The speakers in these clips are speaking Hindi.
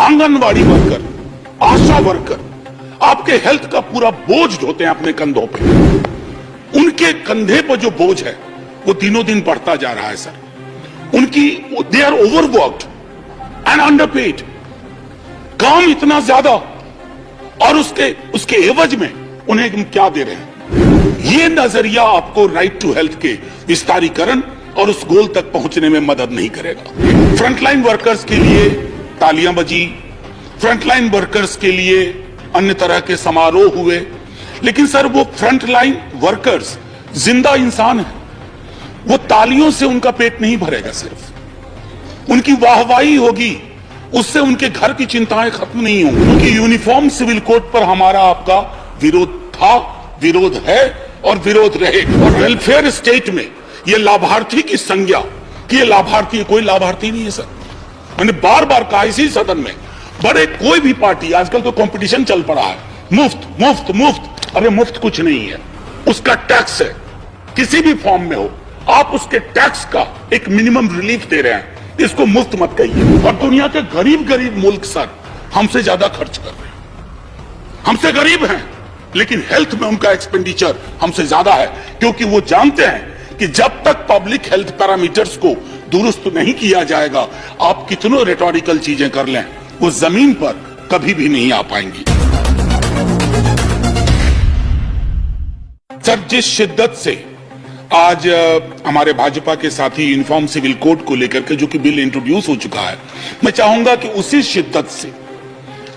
आंगनवाड़ी वर्कर, आशा वर्कर आपके हेल्थ का पूरा बोझ ढोते हैं अपने कंधों पे। उनके कंधे पर जो बोझ है वो दिनों दिन बढ़ता जा रहा है sir. They are overworked and underpaid. काम इतना ज्यादा और उसके एवज में उन्हें हम क्या दे रहे हैं। ये नजरिया आपको राइट टू हेल्थ के विस्तारीकरण और उस गोल तक पहुंचने में मदद नहीं करेगा। फ्रंटलाइन वर्कर्स के लिए तालियां बजी, फ्रंटलाइन वर्कर्स के लिए अन्य तरह के समारोह हुए, लेकिन सर वो फ्रंटलाइन वर्कर्स जिंदा इंसान है। वो तालियों से उनका पेट नहीं भरेगा, सिर्फ उनकी वाहवाही होगी, उससे उनके घर की चिंताएं खत्म नहीं होंगी। क्योंकि यूनिफॉर्म सिविल कोड पर हमारा आपका विरोध था, विरोध है और विरोध रहेगा। और वेलफेयर स्टेट में ये लाभार्थी की संज्ञा कि ये लाभार्थी, कोई लाभार्थी नहीं है सर। मैंने बार बार कहा इसी सदन में, बड़े कोई भी पार्टी, आजकल तो कंपटीशन चल पड़ा है, मुफ्त मुफ्त मुफ्त। अरे मुफ्त कुछ नहीं है, उसका टैक्स है, किसी भी फॉर्म में हो, आप उसके टैक्स का एक मिनिमम रिलीफ दे रहे हैं, इसको मुफ्त मत कहिए। और दुनिया के गरीब गरीब मुल्क सर हमसे ज्यादा खर्च कर रहे हैं। हमसे गरीब हैं लेकिन हेल्थ में उनका एक्सपेंडिचर हमसे ज्यादा है, क्योंकि वो जानते हैं कि जब तक पब्लिक हेल्थ पैरामीटर्स को दुरुस्त नहीं किया जाएगा, आप कितनों रेटोरिकल चीजें कर लें, वो जमीन पर कभी भी नहीं आ पाएंगी। सर जिस शिद्दत से आज हमारे भाजपा के साथी यूनिफॉर्म सिविल कोड को लेकर के जो कि बिल इंट्रोड्यूस हो चुका है, मैं चाहूंगा कि उसी शिद्दत से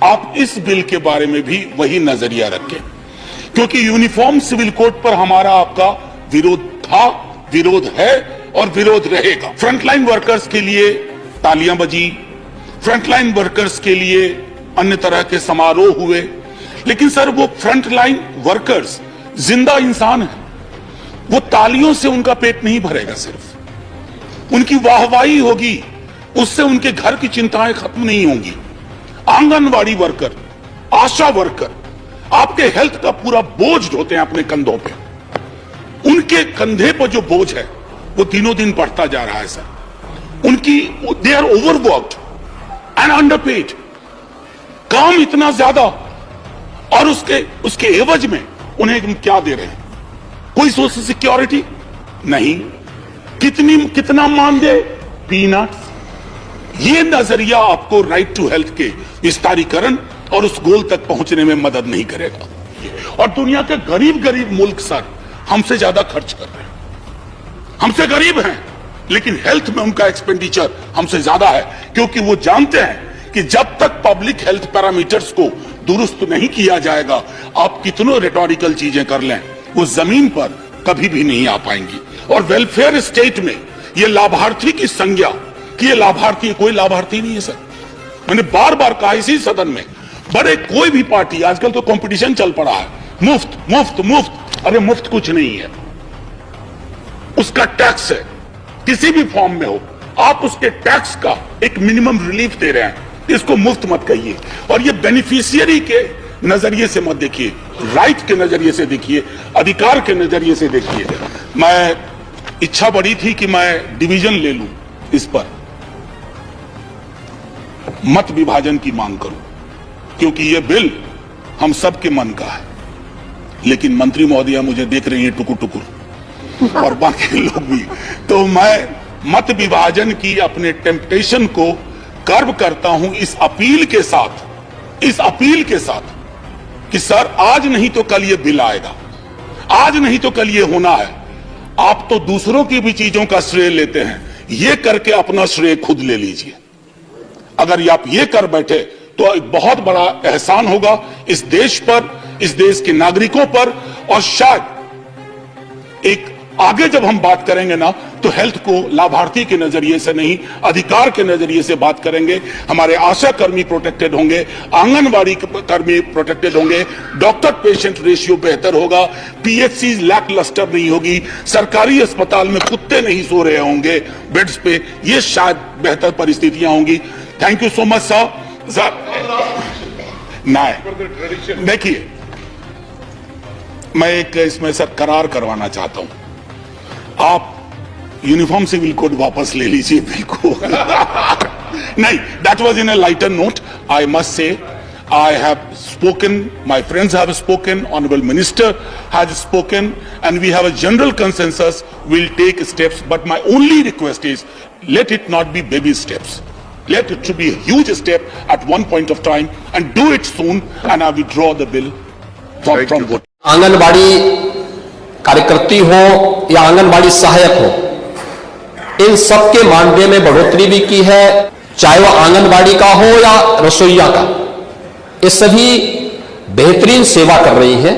आप इस बिल के बारे में भी वही नजरिया रखें, क्योंकि यूनिफॉर्म सिविल कोड पर हमारा आपका विरोध था, विरोध है और विरोध रहेगा। फ्रंटलाइन वर्कर्स के लिए तालियां बजी, फ्रंटलाइन वर्कर्स के लिए अन्य तरह के समारोह हुए, लेकिन सर वो फ्रंटलाइन वर्कर्स जिंदा इंसान है। वो तालियों से उनका पेट नहीं भरेगा, सिर्फ उनकी वाहवाही होगी, उससे उनके घर की चिंताएं खत्म नहीं होंगी। आंगनवाड़ी वर्कर, आशा वर्कर आपके हेल्थ का पूरा बोझ ढोते हैं अपने कंधों पे। उनके कंधे पर जो बोझ है वो दिनों दिन बढ़ता जा रहा है sir. They are overworked and underpaid. काम इतना ज्यादा और उसके एवज में उन्हें हम क्या दे रहे हैं। कोई सोशल सिक्योरिटी नहीं, कितना मान दे, पीनट्स। ये नजरिया आपको राइट टू हेल्थ के विस्तारीकरण और उस गोल तक पहुंचने में मदद नहीं करेगा। और दुनिया के गरीब गरीब मुल्क सर हमसे ज्यादा खर्च कर रहे हैं। हमसे गरीब हैं लेकिन हेल्थ में उनका एक्सपेंडिचर हमसे ज्यादा है, क्योंकि वो जानते हैं कि जब तक पब्लिक हेल्थ पैरामीटर्स को दुरुस्त नहीं किया जाएगा, आप कितनों रेटोरिकल चीजें कर लें, वो जमीन पर कभी भी नहीं आ पाएंगी। और वेलफेयर स्टेट में ये लाभार्थी की संज्ञा कि ये लाभार्थी, कोई लाभार्थी नहीं है सर। मैंने बार बार कहा इसी सदन में, बड़े कोई भी पार्टी, आजकल तो कंपटीशन चल पड़ा है, मुफ्त मुफ्त मुफ्त। अरे मुफ्त कुछ नहीं है, उसका टैक्स है, किसी भी फॉर्म में हो, आप उसके टैक्स का एक मिनिमम रिलीफ दे रहे हैं, इसको मुफ्त मत कहिए। और ये बेनिफिशियरी के नजरिए से मत देखिए, राइट के नजरिए से देखिए, अधिकार के नजरिए से देखिए। मैं इच्छा बड़ी थी कि मैं डिवीजन ले लूं, इस पर मत विभाजन की मांग करूं, क्योंकि यह बिल हम सबके मन का है। लेकिन मंत्री महोदया मुझे देख रही है टुकुर टुकुर और बाकी लोग भी, तो मैं मत विभाजन की अपने टेम्पटेशन को कर्व करता हूं इस अपील के साथ कि सर आज नहीं तो कल ये बिल आएगा, आज नहीं तो कल ये होना है। आप तो दूसरों की भी चीजों का श्रेय लेते हैं, ये करके अपना श्रेय खुद ले लीजिए। अगर आप ये कर बैठे तो एक बहुत बड़ा एहसान होगा इस देश पर, इस देश के नागरिकों पर। और शायद एक आगे जब हम बात करेंगे ना, तो हेल्थ को लाभार्थी के नजरिए से नहीं, अधिकार के नजरिए से बात करेंगे। हमारे आशा कर्मी प्रोटेक्टेड होंगे, आंगनवाड़ी कर्मी प्रोटेक्टेड होंगे, डॉक्टर पेशेंट रेशियो बेहतर होगा, पीएचसी लैक लस्टर नहीं होगी, सरकारी अस्पताल में कुत्ते नहीं सो रहे होंगे बेड्स पे, ये शायद बेहतर परिस्थितियां होंगी। Thank you so much sir. नहीं, देखिए मैं एक इसमें सर करार करवाना चाहता हूं, आप यूनिफॉर्म सिविल कोड वापस ले लीजिए बिल को। नहीं, that was in a lighter note. I must say, I have spoken, my friends have spoken, Honorable Minister has spoken, and we have a general consensus. We'll take steps, but my only request is, let it not be baby steps. Let it to be a huge step at one point of time, and do it soon, and I withdraw the bill from vote. Anganwadi कार्यकर्ती हो या आंगनबाड़ी सहायक हो, इन सब के मानदेय में बढ़ोतरी भी की है, चाहे वह आंगनबाड़ी का हो या रसोइया का। ये सभी बेहतरीन सेवा कर रही हैं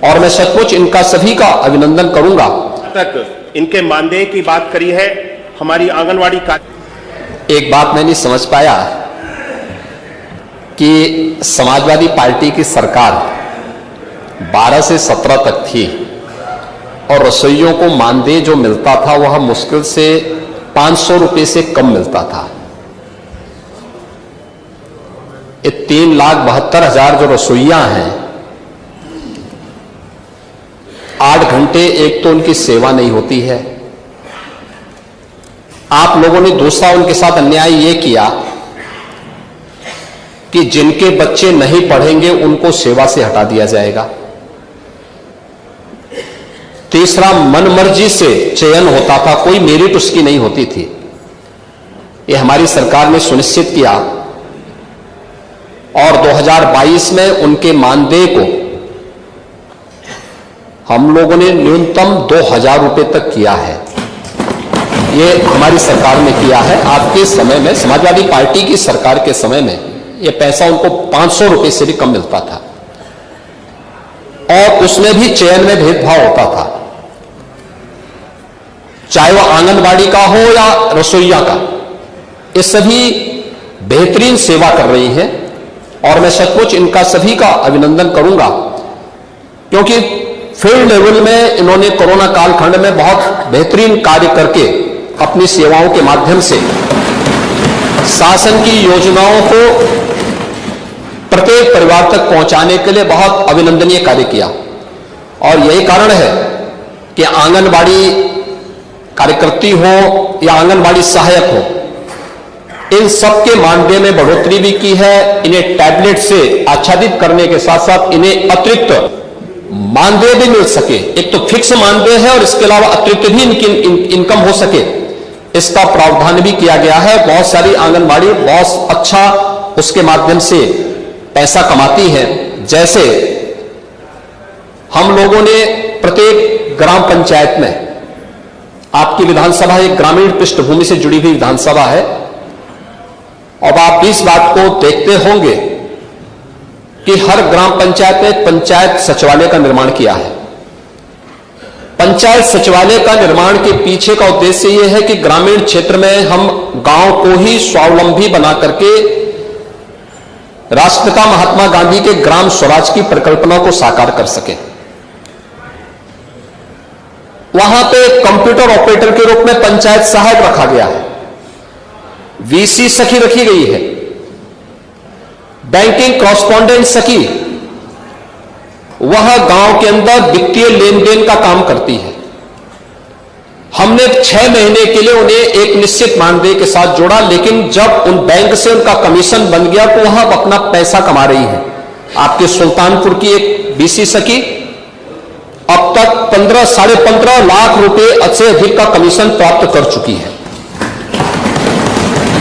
और मैं सचमुच इनका सभी का अभिनंदन करूंगा। तक इनके मानदेय की बात करी है हमारी आंगनवाड़ी का। एक बात मैं नहीं समझ पाया कि समाजवादी पार्टी की सरकार 12 से 17 तक थी और रसोइयोों को मानदेय जो मिलता था वह मुश्किल से 500 रुपए से कम मिलता था। ये 3,72,000 जो रसोइया हैं, 8 घंटे एक तो उनकी सेवा नहीं होती है। आप लोगों ने दूसरा उनके साथ अन्याय यह किया कि जिनके बच्चे नहीं पढ़ेंगे उनको सेवा से हटा दिया जाएगा। तीसरा, मनमर्जी से चयन होता था, कोई मेरिट उसकी नहीं होती थी। यह हमारी सरकार ने सुनिश्चित किया और 2022 में उनके मानदेय को हम लोगों ने न्यूनतम 2,000 रुपए तक किया है। यह हमारी सरकार ने किया है। आपके समय में, समाजवादी पार्टी की सरकार के समय में, यह पैसा उनको 500 रुपए से भी कम मिलता था और उसमें भी चयन में भेदभाव होता था, चाहे वह आंगनबाड़ी का हो या रसोइया का। ये सभी बेहतरीन सेवा कर रही हैं और मैं सचमुच इनका सभी का अभिनंदन करूंगा, क्योंकि फील्ड लेवल में इन्होंने कोरोना कालखंड में बहुत बेहतरीन कार्य करके अपनी सेवाओं के माध्यम से शासन की योजनाओं को प्रत्येक परिवार तक पहुंचाने के लिए बहुत अभिनंदनीय कार्य किया। और यही कारण है कि आंगनबाड़ी कार्यकर्ती हो या आंगनबाड़ी सहायक हो, इन सबके मानदेय में बढ़ोतरी भी की है। इन्हें टैबलेट से आच्छादित करने के साथ साथ इन्हें अतिरिक्त मानदेय भी मिल सके। एक तो फिक्स मानदेय है और इसके अलावा अतिरिक्त भी इनकी इनकम हो सके, इसका प्रावधान भी किया गया है। बहुत सारी आंगनबाड़ी बहुत अच्छा उसके माध्यम से पैसा कमाती है। जैसे हम लोगों ने प्रत्येक ग्राम पंचायत में, आपकी विधानसभा एक ग्रामीण पृष्ठभूमि से जुड़ी हुई विधानसभा है, अब आप इस बात को देखते होंगे कि हर ग्राम पंचायत में पंचायत सचिवालय का निर्माण किया है। पंचायत सचिवालय का निर्माण के पीछे का उद्देश्य यह है कि ग्रामीण क्षेत्र में हम गांव को ही स्वावलंबी बना करके राष्ट्रपिता महात्मा गांधी के ग्राम स्वराज की परिकल्पना को साकार कर सके। वहां पे कंप्यूटर ऑपरेटर के रूप में पंचायत सहायक रखा गया है, वीसी सखी रखी गई है, बैंकिंग कॉरेस्पॉन्डेंट सखी वह गांव के अंदर वित्तीय लेन देन का काम करती है। हमने 6 महीने के लिए उन्हें एक निश्चित मानदेय के साथ जोड़ा, लेकिन जब उन बैंक से उनका कमीशन बन गया तो वह अपना पैसा कमा रही है। आपके सुल्तानपुर की एक बीसी सखी अब तक 15-15.5 लाख रुपए से अधिक का कमीशन प्राप्त कर चुकी है।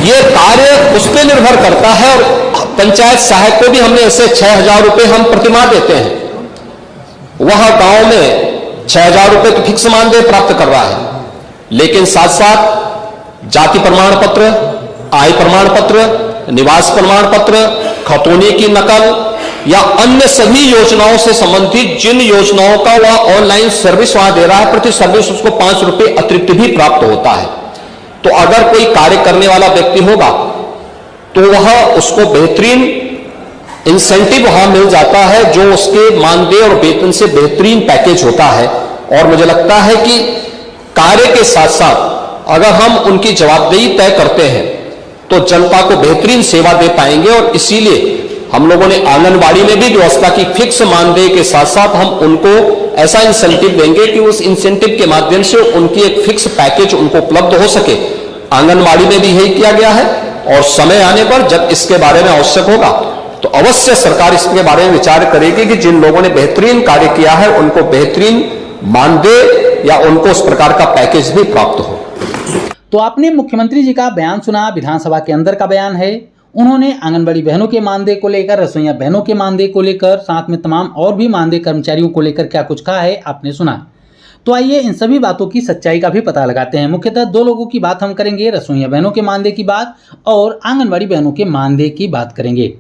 यह कार्य उस पर निर्भर करता है और पंचायत सहायक को भी हमने ऐसे 6,000 रुपए हम प्रतिमाह देते हैं। वह गांव में 6,000 रुपए तो फिक्स मानदेय प्राप्त कर रहा है, लेकिन साथ साथ जाति प्रमाण पत्र, आय प्रमाण पत्र, निवास प्रमाण पत्र, खतौनी की नकल या अन्य सभी योजनाओं से संबंधित जिन योजनाओं का वह ऑनलाइन सर्विस वहां दे रहा है, प्रति सर्विस उसको 5 रुपए अतिरिक्त भी प्राप्त होता है। तो अगर कोई कार्य करने वाला व्यक्ति होगा तो वह उसको बेहतरीन इंसेंटिव वहां मिल जाता है, जो उसके मानदेय और वेतन से बेहतरीन पैकेज होता है। और मुझे लगता है कि कार्य के साथ साथ अगर हम उनकी जवाबदेही तय करते हैं तो जनता को बेहतरीन सेवा दे पाएंगे। और इसीलिए हम लोगों ने आंगनबाड़ी में भी व्यवस्था की, फिक्स मानदेय के साथ साथ हम उनको ऐसा इंसेंटिव देंगे कि उस इंसेंटिव के माध्यम से उनकी एक फिक्स पैकेज उनको उपलब्ध हो सके। आंगनबाड़ी में भी यही किया गया है और समय आने पर जब इसके बारे में आवश्यक होगा तो अवश्य सरकार इसके बारे में विचार करेगी कि जिन लोगों ने बेहतरीन कार्य किया है उनको बेहतरीन मानदेय या उनको उस प्रकार का पैकेज भी प्राप्त हो। तो आपने मुख्यमंत्री जी का बयान सुना, विधानसभा के अंदर का बयान है। उन्होंने आंगनबाड़ी बहनों के मानदेय को लेकर, रसोइया बहनों के मानदेय को लेकर, साथ में तमाम और भी मानदेय कर्मचारियों को लेकर क्या कुछ कहा है आपने सुना। तो आइए इन सभी बातों की सच्चाई का भी पता लगाते हैं। मुख्यतः दो लोगों की बात हम करेंगे, रसोइया बहनों के मानदेय की बात और आंगनबाड़ी बहनों के मानदेय की बात करेंगे।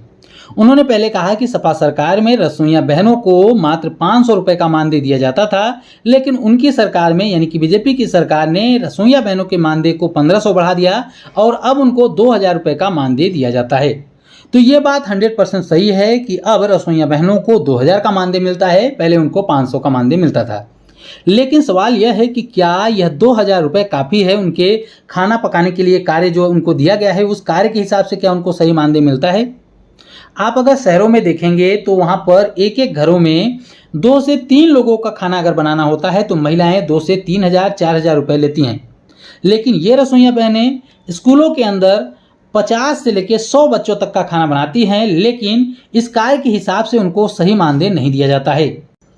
उन्होंने पहले कहा कि सपा सरकार में रसोइया बहनों को मात्र 500 रुपए का मानदेय दिया जाता था, लेकिन उनकी सरकार में यानी कि बीजेपी की सरकार ने रसोइया बहनों के मानदेय को 1500 बढ़ा दिया और अब उनको 2000 रुपए का मानदेय दिया जाता है। तो ये बात 100% सही है कि अब रसोइया बहनों को 2000 का मानदेय मिलता है, पहले उनको 500 का मानदेय मिलता था। लेकिन सवाल यह है कि क्या यह 2000 रुपए काफी है उनके खाना पकाने के लिए, कार्य जो उनको दिया गया है उस कार्य के हिसाब से क्या उनको सही मानदेय मिलता है? आप अगर शहरों में देखेंगे तो वहां पर एक एक घरों में 2 से 3 लोगों का खाना अगर बनाना होता है तो महिलाएं 2 से 3000 4000 रुपए लेती हैं। लेकिन ये रसोइया बहनें स्कूलों के अंदर 50 से लेकर 100 बच्चों तक का खाना बनाती हैं, लेकिन इस कार्य के हिसाब से उनको सही मानदेय नहीं दिया जाता है।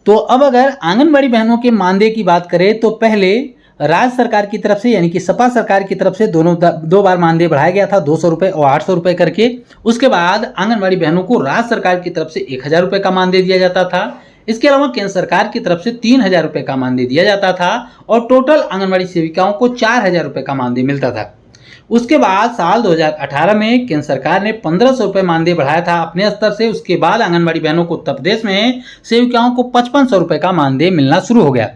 तो अब अगर आंगनबाड़ी बहनों के मानदेय की बात करें तो पहले राज्य सरकार की तरफ से यानी कि सपा सरकार की तरफ से दो बार मानदेय बढ़ाया गया था, 200 रुपए और 800 रुपए करके। उसके बाद आंगनबाड़ी बहनों को राज्य सरकार की तरफ से 1000 रुपए का मानदेय दिया जाता था। इसके अलावा केंद्र सरकार की तरफ से 3000 रुपए का मानदेय दिया जाता था और टोटल आंगनबाड़ी सेविकाओं को 4000 रुपए का मानदेय मिलता था। उसके बाद साल 2018 में केंद्र सरकार ने 1500 रुपए मानदेय बढ़ाया था अपने स्तर से। उसके बाद आंगनबाड़ी बहनों को उत्तर प्रदेश में सेविकाओं को 5500 रुपए का मानदेय मिलना शुरू हो गया।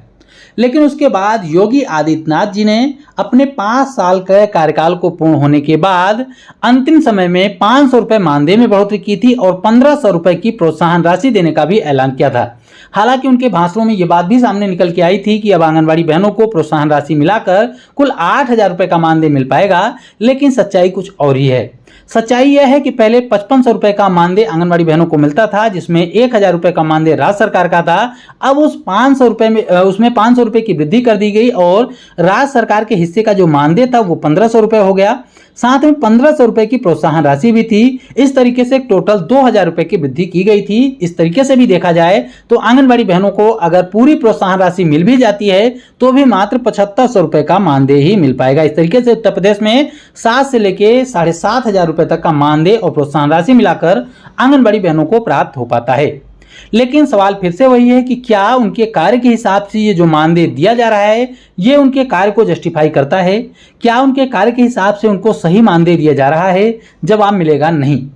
लेकिन उसके बाद योगी आदित्यनाथ जी ने अपने 5 साल के कार्यकाल को पूर्ण होने के बाद अंतिम समय में 500 रुपए मानदेय में बढ़ोतरी की थी और 1500 रुपए की प्रोत्साहन राशि देने का भी ऐलान किया था। हालांकि उनके भाषणों में यह बात भी सामने निकल के आई थी कि अब आंगनबाड़ी बहनों को प्रोत्साहन राशि मिलाकर कुल 8000 रुपए का मानदेय मिल पाएगा, लेकिन सच्चाई कुछ और ही है। सच्चाई यह है कि पहले 5500 रुपए का मानदेय आंगनबाड़ी बहनों को मिलता था, जिसमें 1000 रुपए का मानदेय राज्य सरकार का था। अब उस 500 रुपए में उसमें 500 रुपए की वृद्धि कर दी गई और राज्य सरकार के हिस्से का जो मानदेय था वो 1500 रुपए हो गया। साथ में 1500 रुपए की प्रोत्साहन राशि भी थी। इस तरीके से टोटल 2000 रुपए की वृद्धि की गई थी। इस तरीके से भी देखा जाए तो आंगनबाड़ी बहनों को अगर पूरी प्रोत्साहन राशि मिल भी जाती है तो भी मात्र 7500 रुपए का मानदेय ही मिल पाएगा। इस तरीके से उत्तर प्रदेश में 7 से लेकर 7500 रुपए तक का मानदेय और प्रोत्साहन राशि मिलाकर आंगनबाड़ी बहनों को प्राप्त हो पाता है। लेकिन सवाल फिर से वही है कि क्या उनके कार्य के हिसाब से ये जो मानदेय दिया जा रहा है ये उनके कार्य को जस्टिफाई करता है? क्या उनके कार्य के हिसाब से उनको सही मानदेय दिया जा रहा है? जवाब मिलेगा नहीं।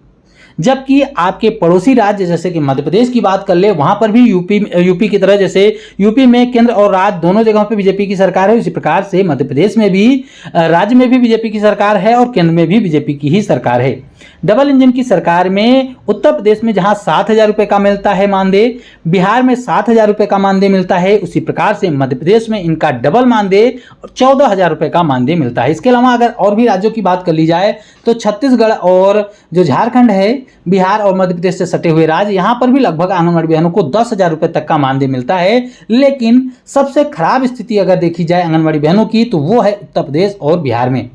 जबकि आपके पड़ोसी राज्य जैसे कि मध्य प्रदेश की बात कर ले, वहां पर भी यूपी की तरह, जैसे यूपी में केंद्र और राज्य दोनों जगहों पे बीजेपी की सरकार है, उसी प्रकार से मध्य प्रदेश में भी राज्य में भी बीजेपी की सरकार है और केंद्र में भी बीजेपी की ही सरकार है। डबल इंजन की सरकार में उत्तर प्रदेश में जहां 7000 रुपए का मिलता है मानदेय, बिहार में 7000 रुपए का मानदेय मिलता है, उसी प्रकार से मध्य प्रदेश में इनका डबल मानदेय 14000 रुपए का मानदेय मिलता है। इसके अलावा अगर और भी राज्यों की बात कर ली जाए तो छत्तीसगढ़ और जो झारखंड है, बिहार और मध्य प्रदेश से सटे हुए राज्य, यहां पर भी लगभग आंगनबाड़ी बहनों को 10,000 रुपए तक का मानदेय मिलता है। लेकिन सबसे खराब स्थिति अगर देखी जाए आंगनबाड़ी बहनों की तो वो है उत्तर प्रदेश और बिहार में।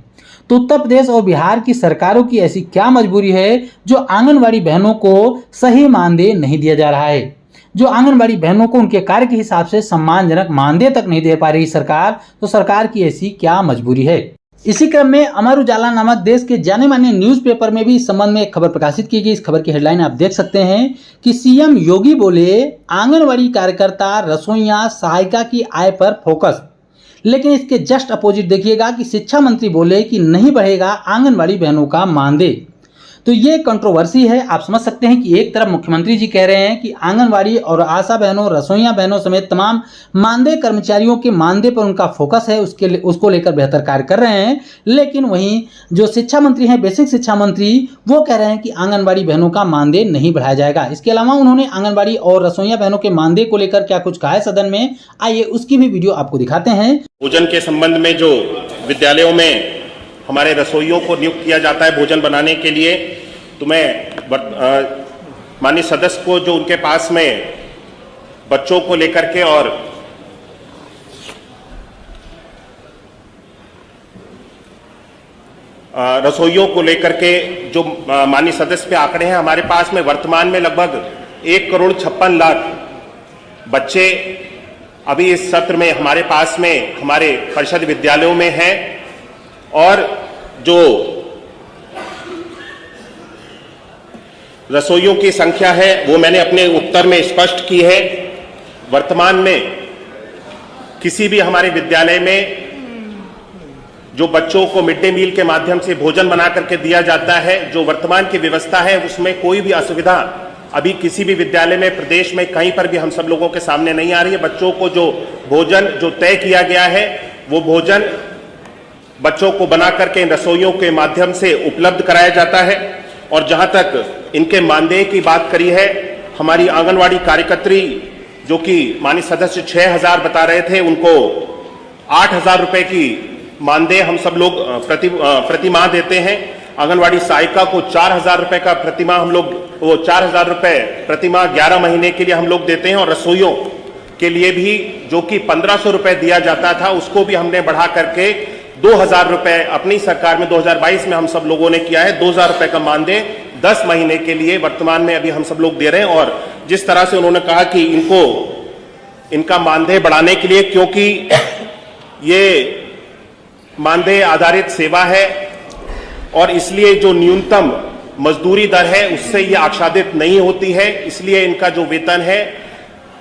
तो उत्तर प्रदेश और बिहार की सरकारों की ऐसी क्या मजबूरी है जो आंगनबाड़ी बहनों को सही मानदेय नहीं दिया जा रहा है, जो आंगनबाड़ी बहनों को उनके कार्य के हिसाब से सम्मानजनक मानदेय तक नहीं दे पा रही सरकार? तो सरकार की ऐसी क्या मजबूरी है? इसी क्रम में अमर उजाला नामक देश के जाने माने न्यूज़पेपर में भी इस संबंध में एक खबर प्रकाशित की गई। इस खबर की हेडलाइन आप देख सकते हैं कि सीएम योगी बोले आंगनबाड़ी कार्यकर्ता रसोइया सहायिका की आय पर फोकस। लेकिन इसके जस्ट अपोजिट देखिएगा कि शिक्षा मंत्री बोले कि नहीं बढ़ेगा आंगनबाड़ी बहनों का मानदेय। तो ये कंट्रोवर्सी है। आप समझ सकते हैं कि एक तरफ मुख्यमंत्री जी कह रहे हैं कि आंगनबाड़ी और आशा बहनों, रसोइया बहनों समेत तमाम मानदेय कर्मचारियों के मानदेय पर उनका फोकस है, उसको लेकर बेहतर कार्य कर रहे हैं। लेकिन वहीं जो शिक्षा मंत्री हैं, बेसिक शिक्षा मंत्री, वो कह रहे हैं कि आंगनबाड़ी बहनों का मानदेय नहीं बढ़ाया जाएगा। इसके अलावा उन्होंने आंगनबाड़ी और रसोइया बहनों के मानदेय को लेकर क्या कुछ कहा है सदन में, आइए उसकी भी वीडियो आपको दिखाते हैं। भोजन के संबंध में जो विद्यालयों में हमारे रसोइयों को नियुक्त किया जाता है भोजन बनाने के लिए, तो मैं माननीय सदस्य को जो उनके पास में बच्चों को लेकर के और रसोइयों को लेकर के जो माननीय सदस्य पे आंकड़े हैं, हमारे पास में वर्तमान में लगभग 1,56,00,000 बच्चे अभी इस सत्र में हमारे पास में हमारे परिषद विद्यालयों में हैं। और जो रसोइयों की संख्या है वो मैंने अपने उत्तर में स्पष्ट की है। वर्तमान में किसी भी हमारे विद्यालय में जो बच्चों को मिड डे मील के माध्यम से भोजन बना करके दिया जाता है, जो वर्तमान की व्यवस्था है उसमें कोई भी असुविधा अभी किसी भी विद्यालय में प्रदेश में कहीं पर भी हम सब लोगों के सामने नहीं आ रही है। बच्चों को जो भोजन जो तय किया गया है वो भोजन बच्चों को बना करके इन रसोइयों के माध्यम से उपलब्ध कराया जाता है। और जहां तक इनके मानदेय की बात करी है, हमारी आंगनवाड़ी कार्यकर्त्री जो कि माननीय सदस्य 6,000 बता रहे थे, उनको 8,000 रुपए की मानदेय हम सब लोग प्रति माह देते हैं। आंगनवाड़ी सहायिका को 4,000 रुपए का प्रति माह हम लोग, वो 4,000 रुपए प्रति माह 11 महीने के लिए हम लोग देते हैं। और रसोइयों के लिए भी जो कि 1,500 रुपए दिया जाता था उसको भी हमने बढ़ा करके 2,000 रुपए अपनी सरकार में 2022 में हम सब लोगों ने किया है। 2,000 रुपए का मानदेय 10 महीने के लिए वर्तमान में अभी हम सब लोग दे रहे हैं। और जिस तरह से उन्होंने कहा कि इनका मानदेय बढ़ाने के लिए, क्योंकि ये मानदेय आधारित सेवा है और इसलिए जो न्यूनतम मजदूरी दर है उससे ये आच्छादित नहीं होती है, इसलिए इनका जो वेतन है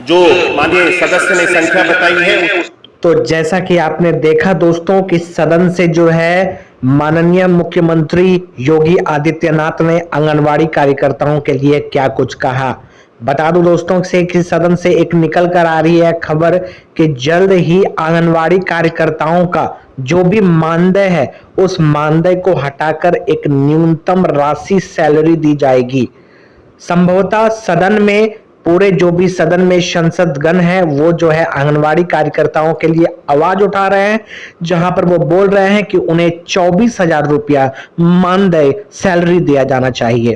जो माननीय सदस्य ने संख्या बताई है। तो जैसा कि आपने देखा दोस्तों कि सदन से जो है माननीय मुख्यमंत्री योगी आदित्यनाथ ने आंगनवाड़ी कार्यकर्ताओं के लिए क्या कुछ कहा। बता दूं दोस्तों से कि सदन से एक निकल कर आ रही है खबर कि जल्द ही आंगनवाड़ी कार्यकर्ताओं का जो भी मानदेय है उस मानदेय को हटाकर एक न्यूनतम राशि सैलरी दी जाएगी। संभवतः सदन में पूरे जो भी सदन में संसदगण है वो जो है आंगनवाड़ी कार्यकर्ताओं के लिए आवाज उठा रहे हैं, जहां पर वो बोल रहे हैं कि उन्हें 24,000 रुपया मानदेय सैलरी दिया जाना चाहिए।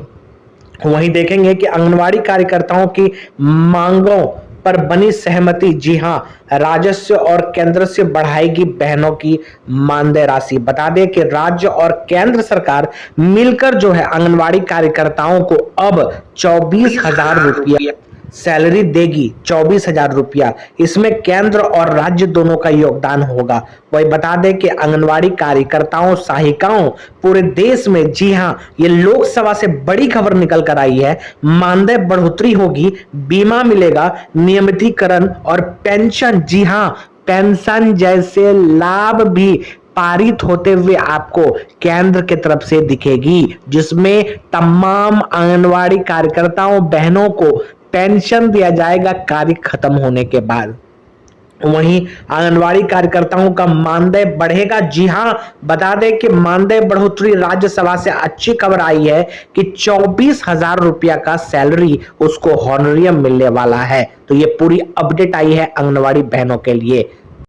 वहीं देखेंगे कि आंगनवाड़ी कार्यकर्ताओं की मांगों पर बनी सहमति, जी हां, राजस्व और केंद्र से बढ़ाएगी बहनों की मानदेय राशि। बता दें कि राज्य और केंद्र सरकार मिलकर जो है आंगनवाड़ी कार्यकर्ताओं को अब 24,000 रुपया सैलरी देगी। 24,000 रुपया, इसमें केंद्र और राज्य दोनों का योगदान होगा। वही बता दें कि आंगनवाड़ी कार्यकर्ताओं सहायिकाओं पूरे देश में, जी हां, ये लोकसभा से बड़ी खबर निकल कर आई है, मानदेय बढ़ोतरी होगी, बीमा मिलेगा, नियमितीकरण और पेंशन, जी हां, पेंशन जैसे लाभ भी पारित होते हुए आपको केंद्र की तरफ से दिखेगी, जिसमें तमाम आंगनवाड़ी कार्यकर्ताओं बहनों को पेंशन दिया जाएगा कार्य खत्म होने के बाद। वहीं आंगनवाड़ी कार्यकर्ताओं का मानदेय बढ़ेगा। जी हां, बता दें कि मानदेय बढ़ोतरी राज्यसभा से अच्छी खबर आई है कि 24,000 रुपया का सैलरी उसको हॉनरियम मिलने वाला है। तो ये पूरी अपडेट आई है आंगनवाड़ी बहनों के लिए।